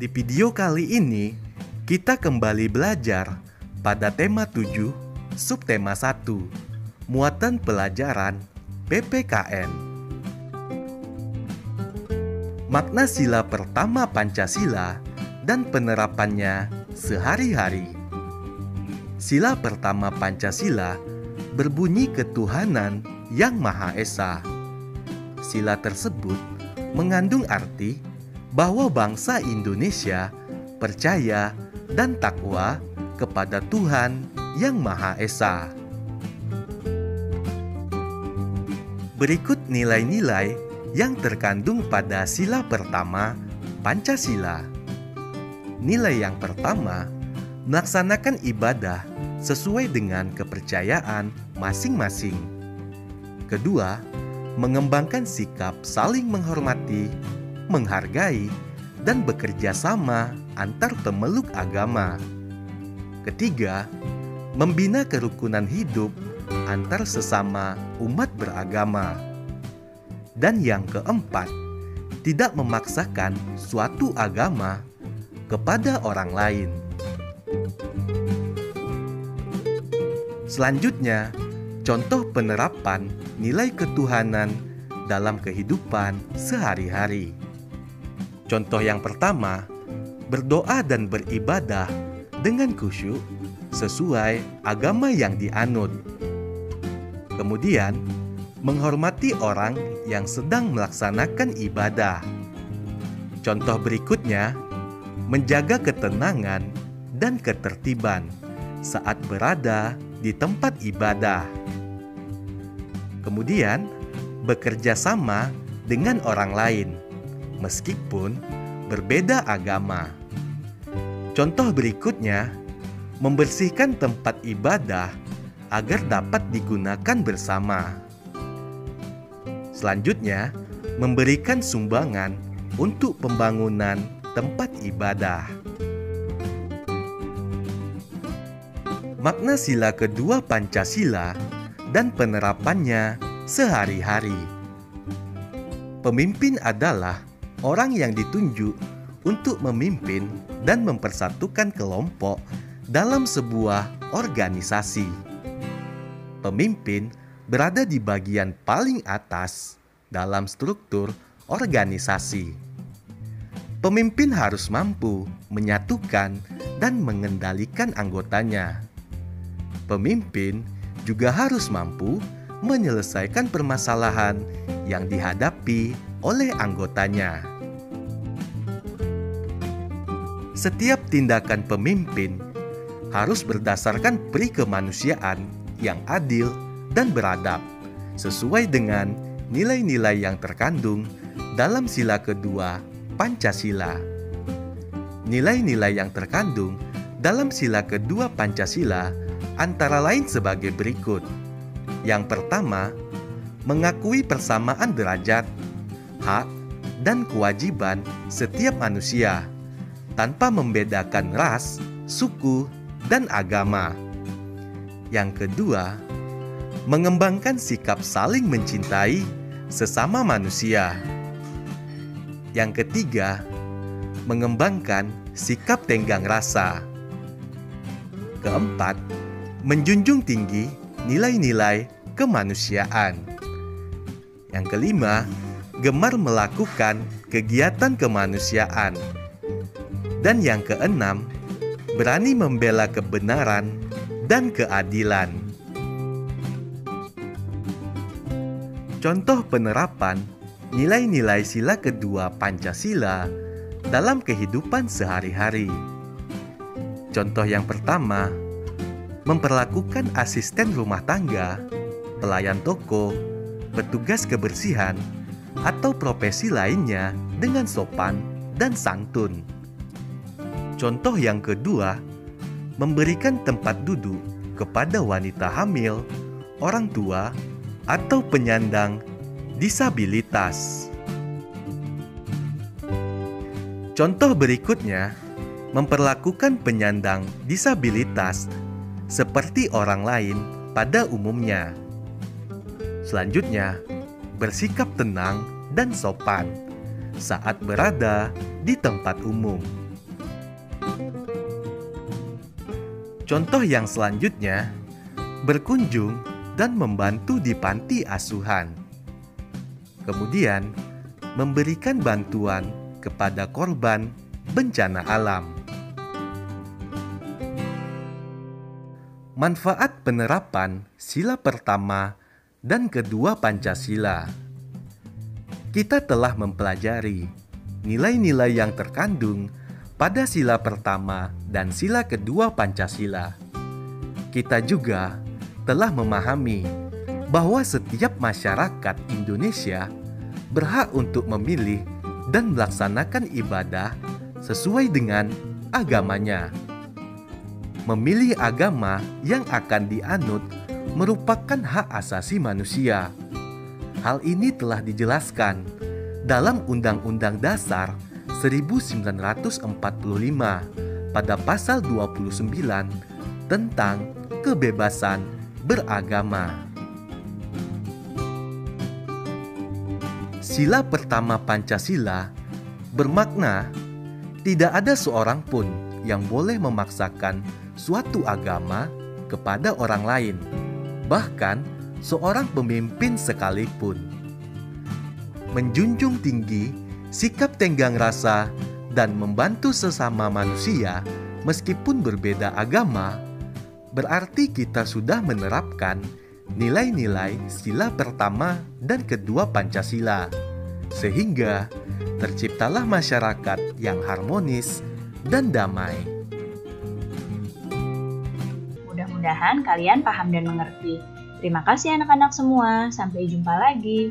Di video kali ini, kita kembali belajar pada tema 7, subtema 1, muatan pelajaran PPKN. Makna sila pertama Pancasila dan penerapannya sehari-hari. Sila pertama Pancasila berbunyi ketuhanan yang Maha Esa. Sila tersebut mengandung arti bahwa bangsa Indonesia percaya dan takwa kepada Tuhan yang Maha Esa. Berikut nilai-nilai yang terkandung pada sila pertama Pancasila. Nilai yang pertama, melaksanakan ibadah sesuai dengan kepercayaan masing-masing. Kedua, mengembangkan sikap saling menghormati, menghargai, dan bekerja sama antar pemeluk agama. Ketiga, membina kerukunan hidup antar sesama umat beragama. Dan yang keempat, tidak memaksakan suatu agama kepada orang lain. Selanjutnya, contoh penerapan nilai ketuhanan dalam kehidupan sehari-hari. Contoh yang pertama, berdoa dan beribadah dengan khusyuk sesuai agama yang dianut. Kemudian, menghormati orang yang sedang melaksanakan ibadah. Contoh berikutnya, menjaga ketenangan dan ketertiban saat berada di tempat ibadah. Kemudian, bekerja sama dengan orang lain meskipun berbeda agama. Contoh berikutnya, membersihkan tempat ibadah agar dapat digunakan bersama. Selanjutnya, memberikan sumbangan untuk pembangunan tempat ibadah. Makna sila kedua Pancasila dan penerapannya sehari-hari. Pemimpin adalah orang yang ditunjuk untuk memimpin dan mempersatukan kelompok dalam sebuah organisasi. Pemimpin berada di bagian paling atas dalam struktur organisasi. Pemimpin harus mampu menyatukan dan mengendalikan anggotanya. Pemimpin juga harus mampu menyelesaikan permasalahan yang dihadapi oleh anggotanya. Setiap tindakan pemimpin harus berdasarkan peri kemanusiaan yang adil dan beradab, sesuai dengan nilai-nilai yang terkandung dalam sila kedua Pancasila. Nilai-nilai yang terkandung dalam sila kedua Pancasila antara lain sebagai berikut. Yang pertama, mengakui persamaan derajat, hak, dan kewajiban setiap manusia tanpa membedakan ras, suku, dan agama. Yang kedua, mengembangkan sikap saling mencintai sesama manusia. Yang ketiga, mengembangkan sikap tenggang rasa. Keempat, menjunjung tinggi nilai-nilai kemanusiaan. Yang kelima, gemar melakukan kegiatan kemanusiaan. Dan yang keenam, berani membela kebenaran dan keadilan. Contoh penerapan nilai-nilai sila kedua Pancasila dalam kehidupan sehari-hari. Contoh yang pertama, memperlakukan asisten rumah tangga, pelayan toko, petugas kebersihan, atau profesi lainnya dengan sopan dan santun. Contoh yang kedua, memberikan tempat duduk kepada wanita hamil, orang tua, atau penyandang disabilitas. Contoh berikutnya, memperlakukan penyandang disabilitas seperti orang lain pada umumnya. Selanjutnya, bersikap tenang dan sopan saat berada di tempat umum. Contoh yang selanjutnya, berkunjung dan membantu di panti asuhan. Kemudian, memberikan bantuan kepada korban bencana alam. Manfaat penerapan sila pertama dan kedua Pancasila. Kita telah mempelajari nilai-nilai yang terkandung pada sila pertama dan sila kedua Pancasila. Kita juga telah memahami bahwa setiap masyarakat Indonesia berhak untuk memilih dan melaksanakan ibadah sesuai dengan agamanya. Memilih agama yang akan dianut merupakan hak asasi manusia. Hal ini telah dijelaskan dalam Undang-Undang Dasar 1945 pada pasal 29 tentang kebebasan beragama. Sila pertama Pancasila bermakna tidak ada seorang pun yang boleh memaksakan suatu agama kepada orang lain, bahkan seorang pemimpin sekalipun. Menjunjung tinggi sikap tenggang rasa dan membantu sesama manusia meskipun berbeda agama, berarti kita sudah menerapkan nilai-nilai sila pertama dan kedua Pancasila, sehingga terciptalah masyarakat yang harmonis dan damai. Mudah-mudahan kalian paham dan mengerti. Terima kasih anak-anak semua, sampai jumpa lagi.